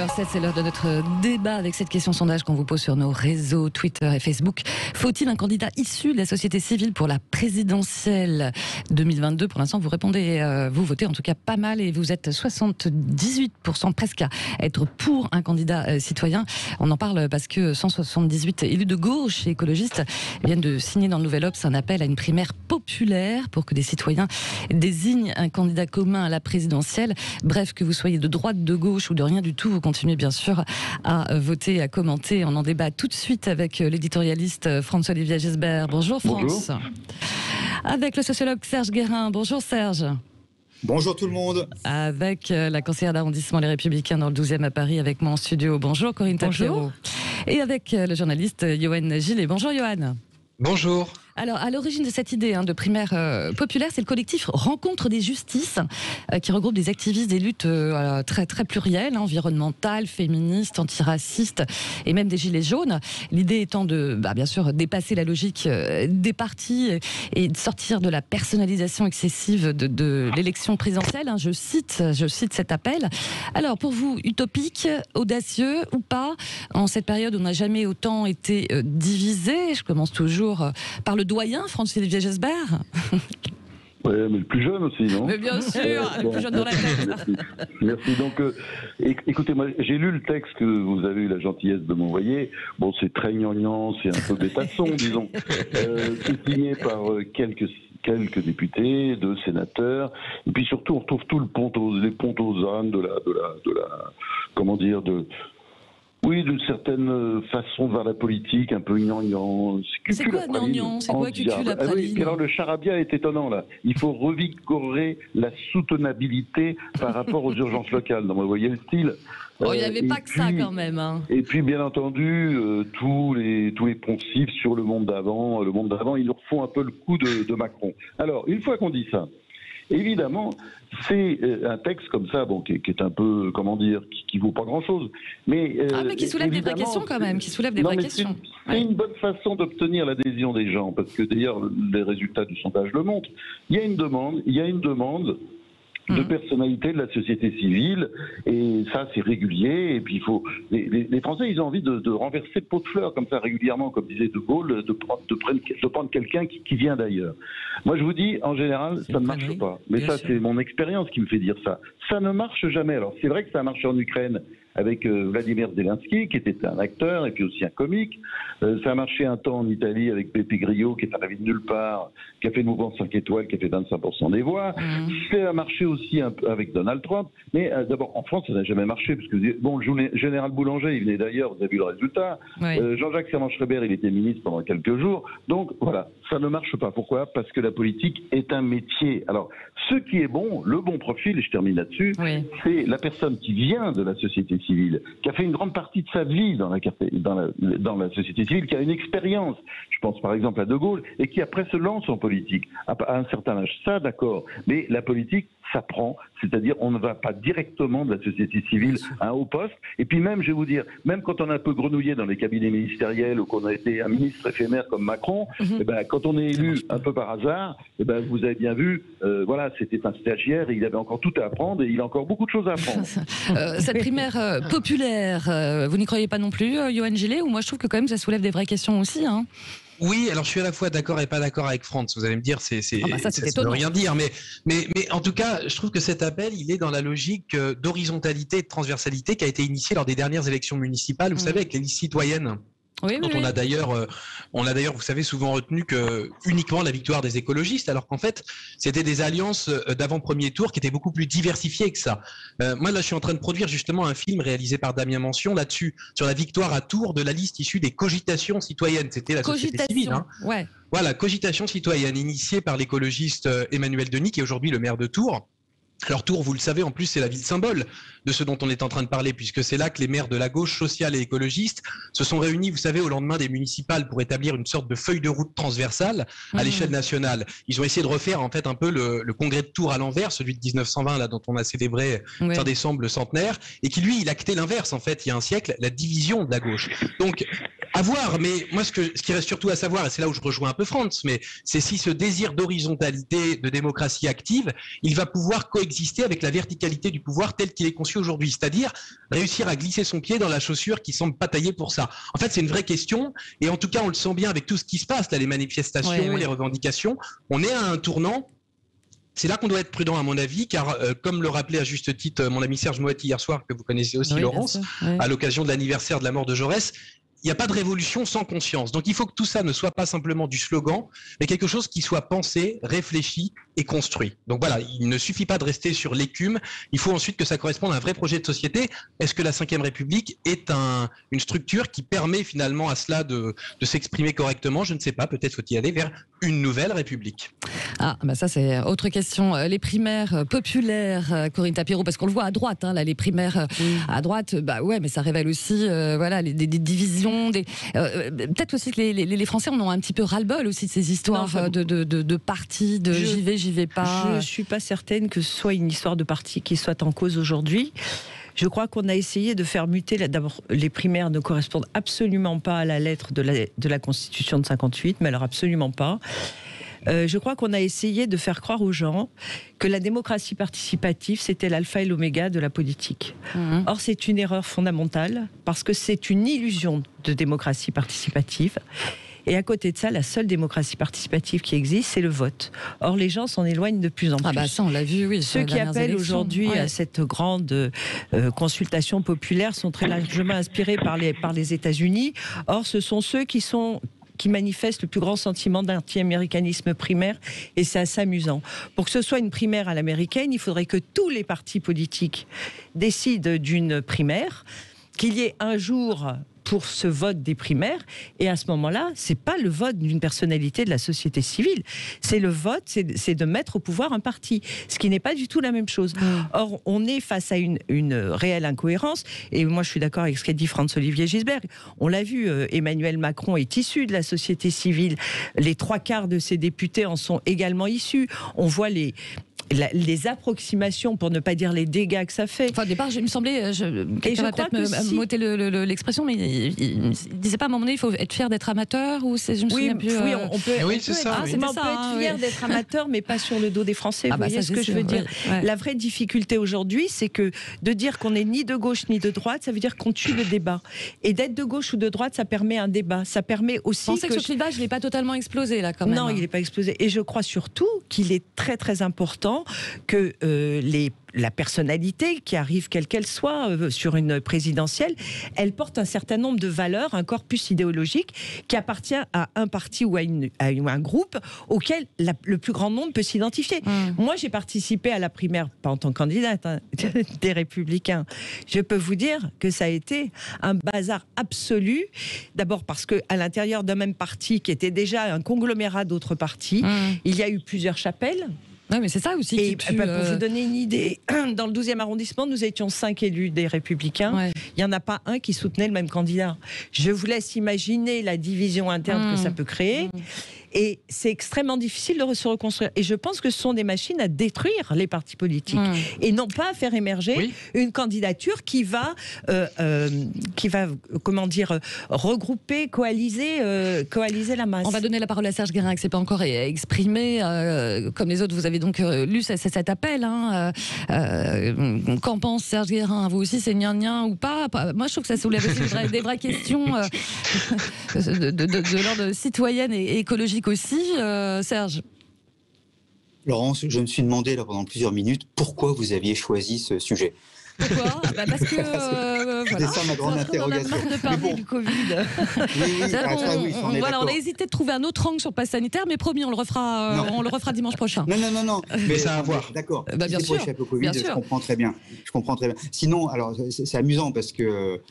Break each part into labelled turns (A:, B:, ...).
A: 9h07, c'est l'heure de notre débat avec cette question sondage qu'on vous pose sur nos réseaux Twitter et Facebook. Faut-il un candidat issu de la société civile pour la présidentielle 2022? Pour l'instant, vous répondez, vous votez en tout cas pas mal et vous êtes 78% presque à être pour un candidat citoyen. On en parle parce que 178 élus de gauche et écologistes viennent de signer dans le Nouvel Obs un appel à une primaire populaire pour que des citoyens désignent un candidat commun à la présidentielle. Bref, que vous soyez de droite, de gauche ou de rien du tout, vous continuez bien sûr à voter, à commenter. On en débat tout de suite avec l'éditorialiste François-Olivier Gesbert. Bonjour France. Bonjour. Avec le sociologue Serge Guérin. Bonjour Serge.
B: Bonjour tout le monde.
A: Avec la conseillère d'arrondissement Les Républicains dans le 12e à Paris, avec moi en studio. Bonjour Corinne Tapiero. Et avec le journaliste Yoann Gillet. Bonjour Yoann.
C: Bonjour.
A: Alors, à l'origine de cette idée de primaire populaire, c'est le collectif Rencontre des Justices qui regroupe des activistes des luttes très, très plurielles, environnementales, féministes, antiracistes et même des gilets jaunes. L'idée étant de, bien sûr, dépasser la logique des partis et de sortir de la personnalisation excessive de l'élection présidentielle. Je cite cet appel. Alors, pour vous, utopique, audacieux ou pas, en cette période où on n'a jamais autant été divisé, je commence toujours par le doyen, François-Olivier Gesbert.
D: Oui, mais le plus jeune aussi, non?
A: Mais bien sûr, le plus jeune dans la tête.
D: Merci. Donc, écoutez, moi, j'ai lu le texte que vous avez eu la gentillesse de m'envoyer. Bon, c'est très gnangnan, c'est un peu bêtasson, disons. C'est signé par quelques députés, 2 sénateurs, et puis surtout, on retrouve tout les pontosanes de la, comment dire, oui, d'une certaine façon vers la politique, un peu gnangnan.
A: C'est quoi gnangnan? C'est quoi cucu la praline?
D: Oui, alors le charabia est étonnant là. Il faut revigorer la soutenabilité par rapport aux urgences locales. Donc, vous voyez le style.
A: Oh, il n'y avait pas que ça quand même.
D: Et puis, bien entendu, tous les poncifs sur le monde d'avant. Le monde d'avant, ils leur font un peu le coup de Macron. Alors, une fois qu'on dit ça, évidemment, c'est un texte comme ça, bon, qui est un peu, comment dire, qui vaut pas grand-chose, mais
A: qui soulève des vraies questions quand même, questions.
D: C'est une bonne façon d'obtenir l'adhésion des gens, parce que d'ailleurs les résultats du sondage le montrent. Il y a une demande de personnalité de la société civile, et ça c'est régulier, et puis il faut les Français, ils ont envie de renverser le pot de fleurs comme ça régulièrement, comme disait De Gaulle, de prendre quelqu'un qui vient d'ailleurs. Moi je vous dis, en général, ça ne marche pas, mais ça c'est mon expérience qui me fait dire ça. Ça ne marche jamais. Alors c'est vrai que ça a marché en Ukraine avec Vladimir Zelensky, qui était un acteur et puis aussi un comique. Ça a marché un temps en Italie avec Beppe Grillo, qui est arrivé de nulle part, qui a fait le mouvement 5 étoiles, qui a fait 25% des voix. Ça a marché aussi un peu avec Donald Trump. Mais d'abord, en France, ça n'a jamais marché, parce que, bon, le général Boulanger, il venait d'ailleurs, vous avez vu le résultat. Oui. Jean-Jacques Servan-Schreiber, il était ministre pendant quelques jours. Donc, voilà, ça ne marche pas. Pourquoi? Parce que la politique est un métier. Alors, ce qui est bon, le bon profil, et je termine là-dessus, c'est la personne qui vient de la société civile, qui a fait une grande partie de sa vie dans la société civile, qui a une expérience, je pense par exemple à De Gaulle, et qui après se lance en politique, à un certain âge. Ça, d'accord, mais la politique, ça prend, c'est-à-dire on ne va pas directement de la société civile à un haut poste, et puis même, je vais vous dire, même quand on a un peu grenouillé dans les cabinets ministériels, ou qu'on a été un ministre éphémère comme Macron, quand on est élu un peu par hasard, vous avez bien vu, voilà, c'était un stagiaire, et il avait encore tout à apprendre, et il a encore beaucoup de choses à apprendre.
A: Cette primaire populaire, vous n'y croyez pas non plus, Yoann Gillet, ou moi je trouve que quand même ça soulève des vraies questions aussi,
C: Oui, alors je suis à la fois d'accord et pas d'accord avec France. Vous allez me dire, ça ne veut rien dire, mais en tout cas, je trouve que cet appel, il est dans la logique d'horizontalité et de transversalité qui a été initiée lors des dernières élections municipales, vous savez, avec les listes citoyennes. On a d'ailleurs, vous savez, souvent retenu que uniquement la victoire des écologistes, alors qu'en fait, c'était des alliances d'avant-premier tour qui étaient beaucoup plus diversifiées que ça. Moi, là, je suis en train de produire justement un film réalisé par Damien Mention là-dessus, sur la victoire à Tours de la liste issue des cogitations citoyennes. C'était la société civile. Voilà, cogitation citoyenne, initiée par l'écologiste Emmanuel Denis, qui est aujourd'hui le maire de Tours. Alors Tours, vous le savez, en plus, c'est la ville symbole de ce dont on est en train de parler, puisque c'est là que les maires de la gauche sociale et écologiste se sont réunis, vous savez, au lendemain des municipales pour établir une sorte de feuille de route transversale à l'échelle nationale. Ils ont essayé de refaire en fait un peu le congrès de Tours à l'envers, celui de 1920, là, dont on a célébré fin décembre le centenaire, et qui lui, il actait l'inverse, en fait, il y a un siècle, la division de la gauche. Donc, À voir, mais moi, ce qui reste surtout à savoir, et c'est là où je rejoins un peu Frantz, mais c'est si ce désir d'horizontalité, de démocratie active, il va pouvoir coexister avec la verticalité du pouvoir tel qu'il est conçu aujourd'hui, c'est-à-dire réussir à glisser son pied dans la chaussure qui semble pas taillée pour ça. En fait, c'est une vraie question, et en tout cas, on le sent bien avec tout ce qui se passe, là, les manifestations, les revendications, on est à un tournant. C'est là qu'on doit être prudent, à mon avis, car comme le rappelait à juste titre mon ami Serge Moati hier soir, que vous connaissez aussi, Laurence, à l'occasion de l'anniversaire de la mort de Jaurès, il n'y a pas de révolution sans conscience. Donc il faut que tout ça ne soit pas simplement du slogan, mais quelque chose qui soit pensé, réfléchi et construit. Donc voilà, il ne suffit pas de rester sur l'écume, il faut ensuite que ça corresponde à un vrai projet de société. Est-ce que la Ve République est une structure qui permet finalement à cela de s'exprimer correctement? Je ne sais pas, peut-être faut-il aller vers une nouvelle République.
A: Ah, bah ça c'est autre question. Les primaires populaires, Corinne Tapiro, parce qu'on le voit à droite, hein, là, les primaires à droite, bah ouais, mais ça révèle aussi voilà, des divisions. Peut-être aussi que les Français en ont un petit peu ras-le-bol aussi de ces histoires de partis, de j'y vais pas.
E: Je ne suis pas certaine que ce soit une histoire de parti qui soit en cause aujourd'hui. Je crois qu'on a essayé de faire muter. D'abord, les primaires ne correspondent absolument pas à la lettre de la Constitution de 58, mais alors absolument pas. Je crois qu'on a essayé de faire croire aux gens que la démocratie participative, c'était l'alpha et l'oméga de la politique. Or, c'est une erreur fondamentale, parce que c'est une illusion de démocratie participative. Et à côté de ça, la seule démocratie participative qui existe, c'est le vote. Or, les gens s'en éloignent de plus en plus.
A: Ah bah ça, on l'a vu, oui.
E: Ceux qui appellent aujourd'hui à cette grande consultation populaire sont très largement inspirés par les États-Unis. Or, ce sont ceux qui manifestent le plus grand sentiment d'anti-américanisme primaire, et c'est assez amusant. Pour que ce soit une primaire à l'américaine, il faudrait que tous les partis politiques décident d'une primaire, qu'il y ait un jour pour ce vote des primaires, et à ce moment-là, c'est pas le vote d'une personnalité de la société civile, c'est le vote, c'est de mettre au pouvoir un parti, ce qui n'est pas du tout la même chose. Or, on est face à une réelle incohérence, et moi je suis d'accord avec ce qu'a dit Franz-Olivier Gisberg, on l'a vu, Emmanuel Macron est issu de la société civile, les 3/4 de ses députés en sont également issus, on voit les approximations, pour ne pas dire les dégâts que ça fait.
A: Enfin, au départ, il me semblait, quelqu'un va peut-être me m'ôter l'expression, mais il disait pas à un moment donné, il faut être fier d'être amateur, ou c'est, je me souviens plus.
E: Oui, on peut
C: oui, c'est ça.
E: On peut être fier d'être amateur, mais pas sur le dos des Français. Vous voyez ce que je veux dire? La vraie difficulté aujourd'hui, c'est que de dire qu'on n'est ni de gauche ni de droite, ça veut dire qu'on tue le débat. Et d'être de gauche ou de droite, ça permet un débat. Ça permet aussi.
A: Pensez que ce clivage, il n'est pas totalement explosé là, quand même.
E: Non, il n'est pas explosé. Et je crois surtout qu'il est très très important que la personnalité qui arrive, quelle qu'elle soit, sur une présidentielle, elle porte un certain nombre de valeurs, un corpus idéologique qui appartient à un parti ou à un groupe auquel le plus grand nombre peut s'identifier. Moi, j'ai participé à la primaire, pas en tant que candidate, hein, des Républicains. Je peux vous dire que ça a été un bazar absolu. D'abord parce qu'à l'intérieur d'un même parti, qui était déjà un conglomérat d'autres partis, il y a eu plusieurs chapelles.
A: Oui, mais c'est ça aussi.
E: Et pour vous donner une idée, dans le 12e arrondissement, nous étions 5 élus des Républicains. Il n'y en a pas un qui soutenait le même candidat. Je vous laisse imaginer la division interne que ça peut créer. Et c'est extrêmement difficile de se reconstruire. Et je pense que ce sont des machines à détruire les partis politiques. Et non pas à faire émerger une candidature qui va comment dire, regrouper, coaliser la masse.
A: On va donner la parole à Serge Guérin, qui s'est pas encore exprimé. Comme les autres, vous avez donc lu cet appel. Hein. Qu'en pense Serge Guérin? Vous aussi, c'est gnangnan ou pas? Moi, je trouve que ça soulève aussi des vraies questions de l'ordre citoyenne et écologique aussi. Serge?
B: Laurence, je me suis demandé là, pendant plusieurs minutes pourquoi vous aviez choisi ce sujet.
A: Pourquoi? Parce que
B: c'était ça ma grande interrogation.
A: On a marre de parler du Covid. On a hésité de trouver un autre angle sur le pass sanitaire, mais promis, on le refera dimanche prochain.
B: Non.
C: Mais ça a à voir.
B: D'accord.
A: Bien sûr.
B: Covid, je comprends très bien. Sinon, alors c'est amusant parce que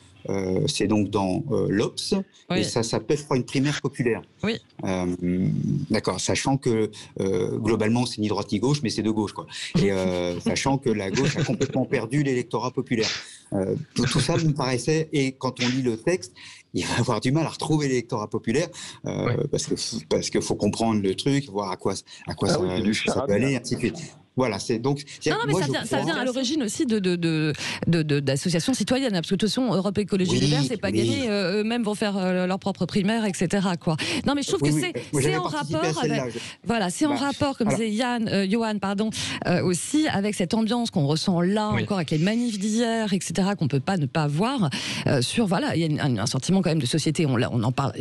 B: c'est donc dans l'Obs, et ça s'appelle, je crois, une primaire populaire.
A: Oui.
B: D'accord, sachant que globalement, c'est ni droite ni gauche, mais c'est de gauche, quoi. Et sachant que la gauche a complètement perdu l'électorat populaire. Tout ça me paraissait, et quand on lit le texte, il va avoir du mal à retrouver l'électorat populaire, parce qu'il faut comprendre le truc, voir à quoi ça peut aller, ainsi de suite. Voilà, c'est donc.
A: Non, mais ça vient à l'origine aussi d'associations citoyennes, parce que de toute façon, Europe Écologie Les Verts, c'est pas gagné. Eux-mêmes vont faire leur propre primaire, etc. Quoi. Non, mais je trouve que c'est en rapport avec. Voilà, c'est en rapport, comme disait Johan, aussi avec cette ambiance qu'on ressent là encore avec les manifs d'hier, etc. Qu'on peut pas ne pas voir. Il y a un sentiment quand même de société. On en parle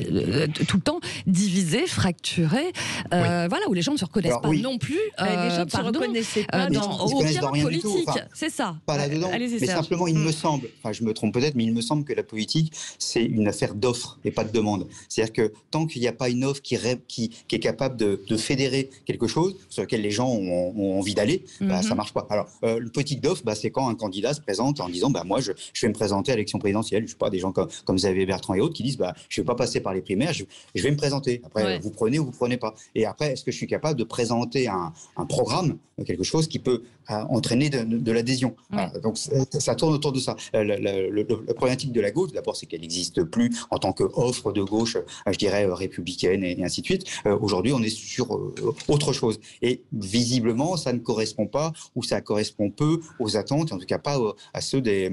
A: tout le temps, divisé, fracturé. Voilà, où les gens ne se reconnaissent pas non plus.
E: Les gens ne se reconnaissent
A: dans aucun politique, c'est ça.
B: Pas là-dedans. Mais simplement, il me semble, je me trompe peut-être, mais il me semble que la politique, c'est une affaire d'offre et pas de demande. C'est-à-dire que tant qu'il n'y a pas une offre qui est capable de fédérer quelque chose sur lequel les gens ont envie d'aller, ça marche pas. Alors, le politique d'offre, c'est quand un candidat se présente en disant, moi, je vais me présenter à l'élection présidentielle. Je sais pas, des gens comme Xavier Bertrand et autres qui disent, je vais pas passer par les primaires, je vais me présenter. Après, vous prenez ou vous prenez pas. Et après, est-ce que je suis capable de présenter un programme, quelque chose qui peut entraîner de l'adhésion. Voilà. Donc ça tourne autour de ça. Le problématique de la gauche, d'abord, c'est qu'elle n'existe plus en tant qu'offre de gauche, je dirais, républicaine et ainsi de suite. Aujourd'hui, on est sur autre chose. Et visiblement, ça ne correspond pas, ou ça correspond peu aux attentes, en tout cas pas à ceux des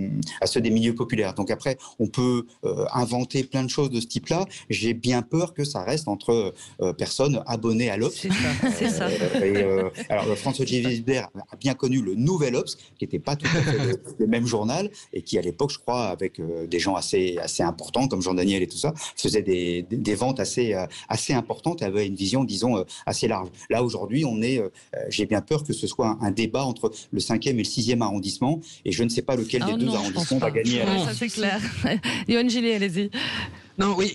B: milieux populaires. Donc après, on peut inventer plein de choses de ce type-là. J'ai bien peur que ça reste entre personnes abonnées à l'Obs.
E: C'est ça.
B: Alors, François-Xavier Gisbert a bien connu le Nouvel Obs, qui n'était pas tout à fait le même journal, et qui, à l'époque, je crois, avec des gens assez importants, comme Jean-Daniel et tout ça, faisait des ventes assez importantes et avait une vision, disons, assez large. Là, aujourd'hui, j'ai bien peur que ce soit un débat entre le 5e et le 6e arrondissement, et je ne sais pas lequel des deux arrondissements va gagner.
A: Ça, c'est clair. Yoann Gillet, allez-y.
C: Non, oui,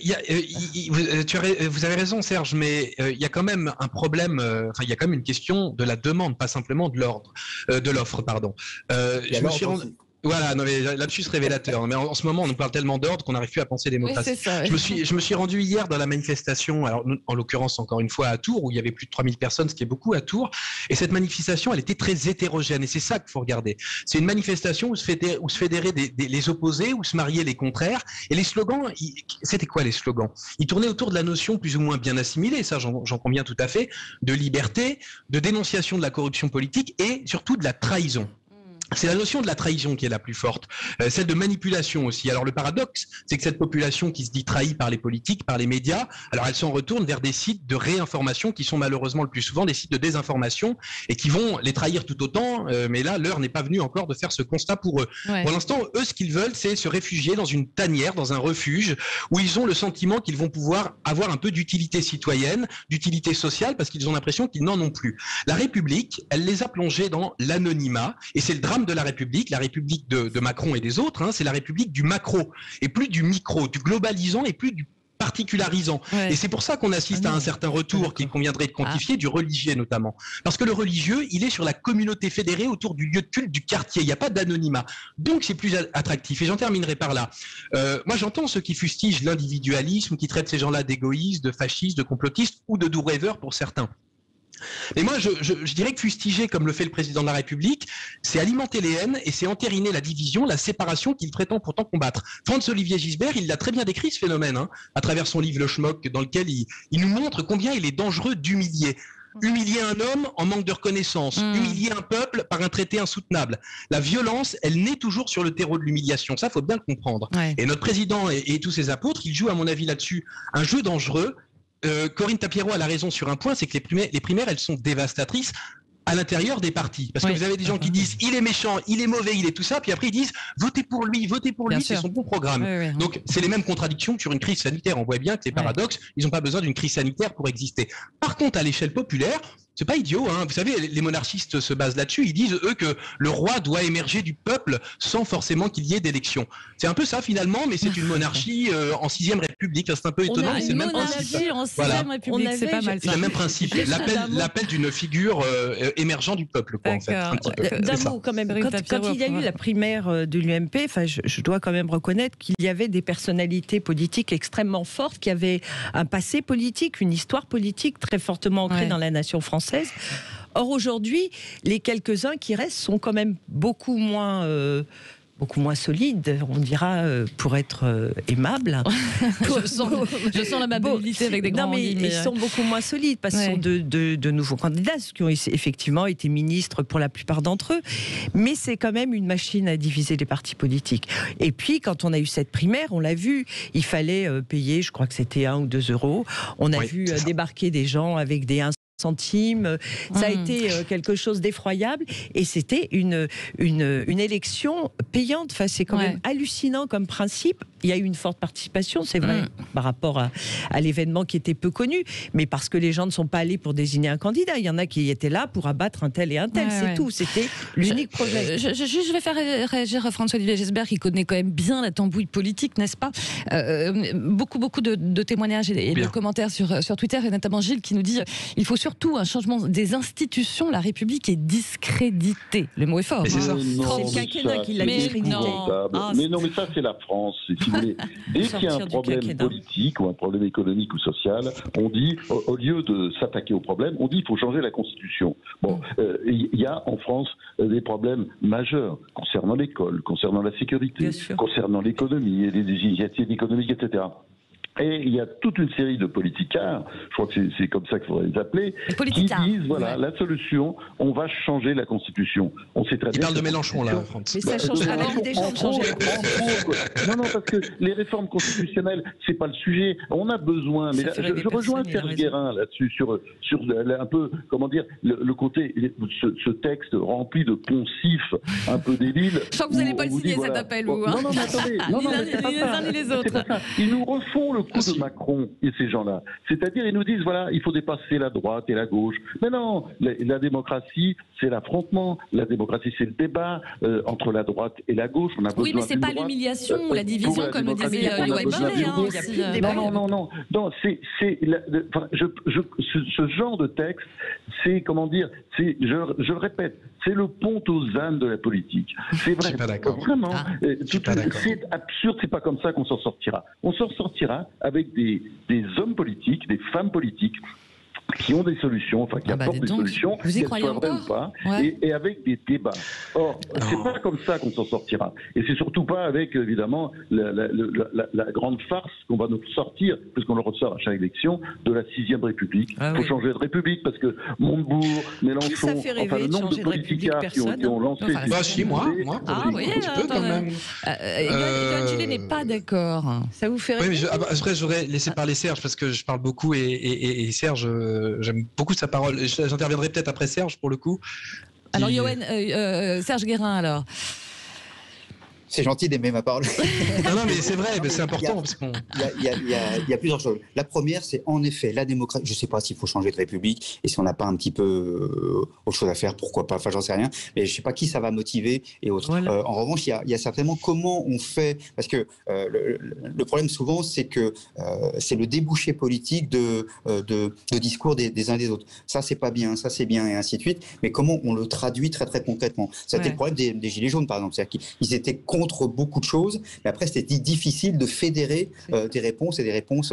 C: vous avez raison, Serge, mais il y a quand même un problème. Il y a quand même une question de la demande, pas simplement de l'offre, pardon. Je me suis rendu. Voilà, non, mais lapsus révélateur. Mais en ce moment, on nous parle tellement d'ordre qu'on n'arrive plus à penser démocratie.
A: Oui, ça,
C: je me suis rendu hier dans la manifestation, alors en l'occurrence encore une fois à Tours, où il y avait plus de 3000 personnes, ce qui est beaucoup à Tours. Et cette manifestation, elle était très hétérogène. Et c'est ça qu'il faut regarder. C'est une manifestation où se fédéraient les opposés, où se mariaient les contraires. Et les slogans, c'était quoi les slogans? Ils tournaient autour de la notion plus ou moins bien assimilée, ça j'en conviens tout à fait, de liberté, de dénonciation de la corruption politique et surtout de la trahison. C'est la notion de la trahison qui est la plus forte, celle de manipulation aussi. Alors le paradoxe, c'est que cette population qui se dit trahie par les politiques, par les médias, alors elle s'en retourne vers des sites de réinformation qui sont malheureusement le plus souvent des sites de désinformation et qui vont les trahir tout autant, mais là l'heure n'est pas venue encore de faire ce constat pour eux. Ouais. Pour l'instant, eux ce qu'ils veulent c'est se réfugier dans une tanière, dans un refuge où ils ont le sentiment qu'ils vont pouvoir avoir un peu d'utilité citoyenne, d'utilité sociale parce qu'ils ont l'impression qu'ils n'en ont plus. La République, elle les a plongés dans l'anonymat et c'est le drame de la République de Macron et des autres, c'est la République du macro et plus du micro, du globalisant et plus du particularisant. Ouais. Et c'est pour ça qu'on assiste à un certain retour qu'il conviendrait de quantifier du religieux notamment. Parce que le religieux, il est sur la communauté fédérée autour du lieu de culte du quartier. Il n'y a pas d'anonymat. Donc c'est plus attractif. Et j'en terminerai par là. Moi j'entends ceux qui fustigent l'individualisme, qui traitent ces gens-là d'égoïstes, de fascistes, de complotistes ou de doux rêveurs pour certains. Mais moi, je dirais que fustiger, comme le fait le président de la République, c'est alimenter les haines et c'est entériner la division, la séparation qu'il prétend pourtant combattre. François-Olivier Gisbert, il l'a très bien décrit ce phénomène, à travers son livre Le Schmock, dans lequel il nous montre combien il est dangereux d'humilier. Humilier un homme en manque de reconnaissance, humilier un peuple par un traité insoutenable. La violence, elle naît toujours sur le terreau de l'humiliation. Ça, faut bien le comprendre. Ouais. Et notre président et tous ses apôtres, ils jouent, à mon avis, là-dessus un jeu dangereux. Corinne Tapiero a la raison sur un point, c'est que les primaires, elles sont dévastatrices à l'intérieur des partis. Parce que vous avez des gens qui disent il est méchant, il est mauvais, il est tout ça, puis après ils disent votez pour lui, c'est son bon programme. Donc c'est les mêmes contradictions que sur une crise sanitaire. On voit bien que les paradoxes, ils n'ont pas besoin d'une crise sanitaire pour exister. Par contre, à l'échelle populaire, c'est pas idiot, Vous savez, les monarchistes se basent là-dessus. Ils disent, eux, que le roi doit émerger du peuple sans forcément qu'il y ait d'élection. C'est un peu ça, finalement, mais c'est une monarchie en 6e République. C'est un peu étonnant, mais c'est le même principe.
A: En 6e République, c'est pas mal.
C: C'est le même principe. L'appel d'une figure émergente du peuple, quoi, en fait.
E: D'un mot, quand même. Quand il y a eu la primaire de l'UMP, je dois quand même reconnaître qu'il y avait des personnalités politiques extrêmement fortes qui avaient un passé politique, une histoire politique très fortement ancrée dans la nation française. Or aujourd'hui, les quelques-uns qui restent sont quand même beaucoup moins beaucoup moins solides, on dira, pour être aimable.
A: Je sens l'amabilité avec des grands guillemets.
E: Ils sont beaucoup moins solides parce que ce sont de nouveaux candidats qui ont effectivement été ministres pour la plupart d'entre eux. Mais c'est quand même une machine à diviser les partis politiques. Et puis, quand on a eu cette primaire, on l'a vu, il fallait payer, je crois que c'était 1 ou 2 euros. On a vu débarquer des gens avec des 1 centime. Ça a été quelque chose d'effroyable et c'était une élection payante. Enfin, c'est quand même hallucinant comme principe. Il y a eu une forte participation, c'est vrai, par rapport à l'événement qui était peu connu, mais parce que les gens ne sont pas allés pour désigner un candidat. Il y en a qui étaient là pour abattre un tel et un tel, c'est tout. C'était l'unique projet.
A: Je vais faire réagir François-Olivier Gesbert, qui connaît quand même bien la tambouille politique, n'est-ce pas? Beaucoup de témoignages et de commentaires sur Twitter, et notamment Gilles qui nous dit il faut surtout un changement des institutions. La République est discréditée. Le mot est fort.
C: C'est ça.
E: C'est le quinquennat qui l'a discrédité.
D: Mais non, mais ça c'est la France. Si vous voulez, dès qu'il y a un problème politique ou un problème économique ou social, on dit, au lieu de s'attaquer au problème, on dit il faut changer la Constitution. Bon, il y a en France des problèmes majeurs concernant l'école, concernant la sécurité, concernant l'économie et les initiatives économiques, etc. Et il y a toute une série de politicards, je crois que c'est comme ça qu'il faudrait les appeler, qui disent, voilà, la solution, on va changer la Constitution. On sait très bien.
C: Il parle de Mélenchon, là, France.
E: Mais ça changera la vie des gens de changer la Constitution.
D: Non, parce que les réformes constitutionnelles, c'est pas le sujet. On a besoin, mais là, je rejoins Serge Guérin là-dessus, sur un peu, comment dire, le côté, ce texte rempli de poncifs un peu débiles.
A: Je sens que vous n'allez pas le signer, cet appel, vous.
D: Non, mais attendez.
A: Ni les uns ni les autres.
D: Ils nous refont le coup de Macron et ces gens-là. C'est-à-dire, ils nous disent, voilà, il faut dépasser la droite et la gauche. Mais non, la démocratie, c'est l'affrontement. La démocratie, c'est le débat entre la droite et la gauche. On a besoin
A: mais c'est pas l'humiliation, la division, comme le disait Yoann Gillet.
D: Non, ce genre de texte, c'est, comment dire, je le répète, c'est le pont aux ânes de la politique. C'est vrai.
C: Je suis pas d'accord.
D: Vraiment. C'est absurde, c'est pas comme ça qu'on s'en sortira. On s'en sortira avec des hommes politiques, des femmes politiques qui ont des solutions, enfin qui apportent des solutions,
A: qu'elles soient
D: vraies ou pas, et avec des débats. Or, c'est pas comme ça qu'on s'en sortira. Et c'est surtout pas avec, évidemment, la grande farce qu'on va nous sortir, puisqu'on le ressort à chaque élection, de la 6e République. Il faut changer de République, parce que Montebourg, Mélenchon, enfin le nombre de politicards qui ont lancé...
C: moi.
A: Ah oui,
C: un peu quand même.
A: Yoann Gillet n'est pas d'accord.
E: Ça vous fait rire?
C: Oui, mais après, j'aurais laissé parler Serge, parce que je parle beaucoup, et Serge... j'aime beaucoup sa parole. J'interviendrai peut-être après Serge pour le coup.
A: Alors Serge Guérin alors.
B: C'est gentil d'aimer ma parole.
C: Non, mais c'est vrai, mais c'est important.
B: Il y a plusieurs choses. La première, c'est en effet la démocratie. Je ne sais pas s'il faut changer de république et si on n'a pas un petit peu autre chose à faire, pourquoi pas. Enfin, j'en sais rien. Mais je ne sais pas qui ça va motiver et autres. Voilà. En revanche, il y a certainement comment on fait. Parce que le problème souvent, c'est que c'est le débouché politique de discours des uns des autres. Ça, c'est pas bien, ça, c'est bien, et ainsi de suite. Mais comment on le traduit très, très concrètement. C'était le problème des Gilets jaunes, par exemple. C'est-à-dire qu'ils étaient contre beaucoup de choses, mais après c'était difficile de fédérer des réponses et des réponses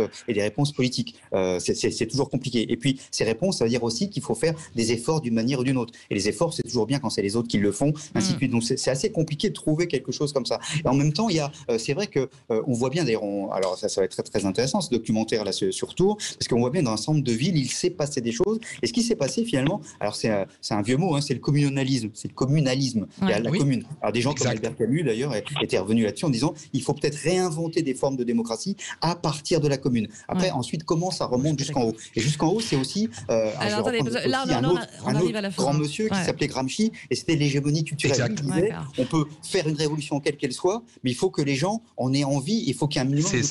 B: politiques. C'est toujours compliqué. Et puis ces réponses, ça veut dire aussi qu'il faut faire des efforts d'une manière ou d'une autre. Et les efforts, c'est toujours bien quand c'est les autres qui le font, ainsi de suite. Donc c'est assez compliqué de trouver quelque chose comme ça. Et en même temps, il y a, c'est vrai que on voit bien d'ailleurs, alors ça va être très très intéressant ce documentaire là sur Tours, parce qu'on voit bien dans un centre de ville, il s'est passé des choses. Et ce qui s'est passé finalement, alors c'est un vieux mot, hein, c'est le communalisme. C'est le communalisme. Il y a la commune. Alors des gens comme Albert Camus d'ailleurs était revenu là-dessus en disant il faut peut-être réinventer des formes de démocratie à partir de la commune. Après, ensuite, comment ça remonte jusqu'en haut? Et jusqu'en haut, c'est aussi un autre grand monsieur qui s'appelait Gramsci, et c'était l'hégémonie culturelle. Il disait on peut faire une révolution quelle qu'elle soit, mais il faut que les gens en aient envie, il faut qu'il y ait un minimum de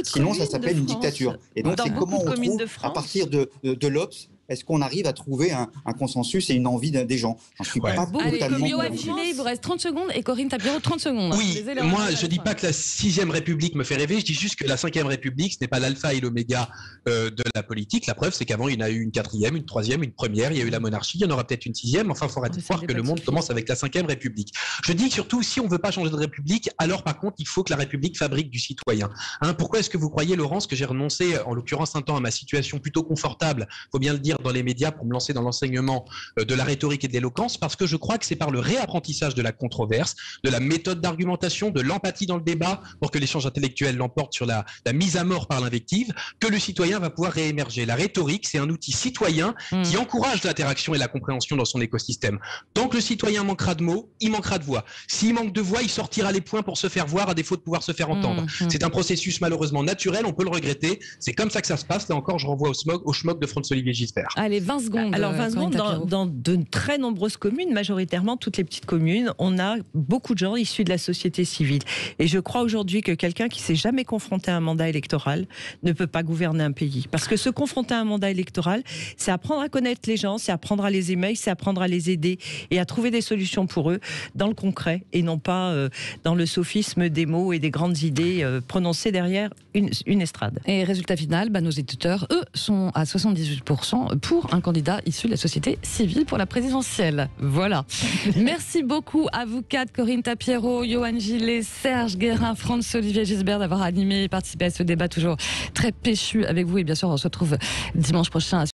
B: sinon ça s'appelle une dictature. Et donc c'est comment on trouve, à partir de l'Obs, est-ce qu'on arrive à trouver un consensus et une envie des gens? J'en suis pas totalement...
A: Yoann Gillet, il vous reste 30 secondes et Corinne Tapiroult, 30 secondes.
C: Oui, moi je ne dis pas que la 6e République me fait rêver, je dis juste que la 5e République, ce n'est pas l'alpha et l'oméga de la politique. La preuve, c'est qu'avant, il y en a eu une 4e, une 3e, une première, il y a eu la monarchie, il y en aura peut-être une 6e, enfin, il faudra voir que le monde commence avec la 5e République. Je dis surtout, si on ne veut pas changer de République, alors par contre, il faut que la République fabrique du citoyen. Pourquoi est-ce que vous croyez, Laurence, que j'ai renoncé, en l'occurrence un temps, à ma situation plutôt confortable, il faut bien le dire, dans les médias pour me lancer dans l'enseignement de la rhétorique et de l'éloquence, parce que je crois que c'est par le réapprentissage de la controverse, de la méthode d'argumentation, de l'empathie dans le débat, pour que l'échange intellectuel l'emporte sur la mise à mort par l'invective, que le citoyen va pouvoir réémerger. La rhétorique, c'est un outil citoyen qui encourage l'interaction et la compréhension dans son écosystème. Tant que le citoyen manquera de mots, il manquera de voix. S'il manque de voix, il sortira les points pour se faire voir à défaut de pouvoir se faire entendre. C'est un processus malheureusement naturel, on peut le regretter. C'est comme ça que ça se passe. Là encore, je renvoie au schmock de François-Olivier Gisbert.
A: Allez, 20 secondes.
E: Alors 20 secondes, dans de très nombreuses communes, majoritairement toutes les petites communes, on a beaucoup de gens issus de la société civile. Et je crois aujourd'hui que quelqu'un qui s'est jamais confronté à un mandat électoral ne peut pas gouverner un pays. Parce que se confronter à un mandat électoral, c'est apprendre à connaître les gens, c'est apprendre à les aimer, c'est apprendre à les aider et à trouver des solutions pour eux dans le concret et non pas dans le sophisme des mots et des grandes idées prononcées derrière une estrade.
A: Et résultat final, nos éditeurs, eux, sont à 78% pour un candidat issu de la société civile pour la présidentielle. Voilà. Merci beaucoup à vous quatre, Corinne Tapiero, Johan Gillet, Serge Guérin, François-Olivier Gisbert d'avoir animé et participé à ce débat toujours très péchu avec vous. Et bien sûr, on se retrouve dimanche prochain.